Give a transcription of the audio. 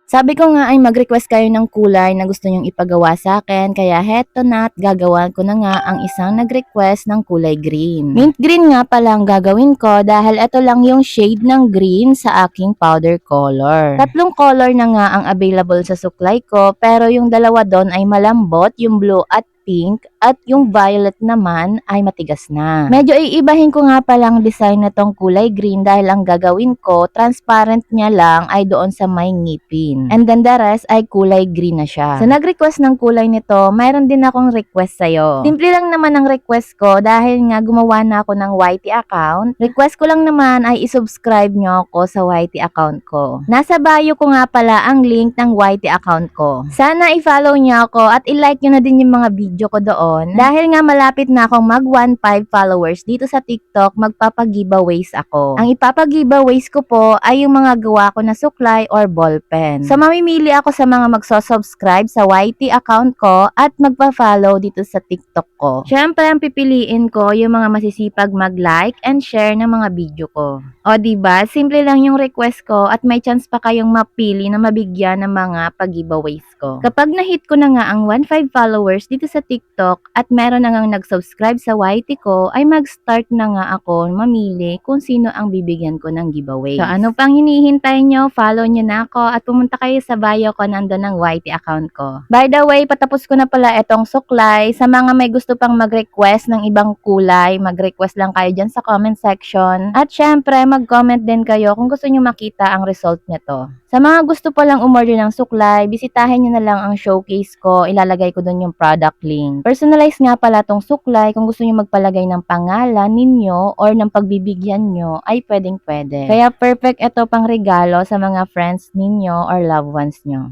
Sabi ko nga ay mag-request kayo ng kulay na gusto nyong ipagawa sa akin, kaya heto na at gagawan ko na nga ang isang nag-request ng kulay green. Mint green nga pala ang gagawin ko dahil ito lang yung shade ng green sa aking powder color. Tatlong color na nga ang available sa suklay ko, pero yung dalawa doon ay malambot, yung blue at pink, at yung violet naman ay matigas na. Medyo iibahin ko nga palang design na tong kulay green dahil ang gagawin ko, transparent niya lang ay doon sa may ngipin. And then the rest ay kulay green na siya. Sa nag-request ng kulay nito, mayroon din akong request sa'yo. Simple lang naman ang request ko dahil nga gumawa na ako ng YT account. Request ko lang naman ay isubscribe nyo ako sa YT account ko. Nasa bio ko nga pala ang link ng YT account ko. Sana i-follow nyo ako at i-like nyo na din yung mga video ko doon. Dahil nga malapit na akong mag 1.5 followers dito sa TikTok, magpapag-giveaways ako. Ang ipapag-giveaways ko po ay yung mga gawa ko na suklay or ballpen. So mamimili ako sa mga magso-subscribe sa YT account ko at magpa-follow dito sa TikTok ko. Syempre, ang pipiliin ko yung mga masisipag mag-like and share ng mga video ko. O diba, simple lang yung request ko at may chance pa kayong mapili na mabigyan ng mga pag-giveaways ko. Kapag na-hit ko na nga ang 1.5 followers dito sa TikTok at meron na ngang nag-subscribe sa YT ko, ay mag-start na nga ako mamili kung sino ang bibigyan ko ng giveaway. So ano pang hinihintay nyo? Follow nyo na ako at pumunta kayo sa bio ko, nandun ang YT account ko. By the way, patapos ko na pala itong suklay. Sa mga may gusto pang mag-request ng ibang kulay, mag-request lang kayo dyan sa comment section. At syempre, mag-comment din kayo kung gusto nyo makita ang result nito. Sa mga gusto pa lang umorder ng suklay, bisitahin nyo na lang ang showcase ko. Ilalagay ko dun yung product link. Personalize nga pala tong suklay. Kung gusto nyo magpalagay ng pangalan ninyo or ng pagbibigyan nyo, ay pwedeng pwede. Kaya perfect ito pang regalo sa mga friends ninyo or loved ones nyo.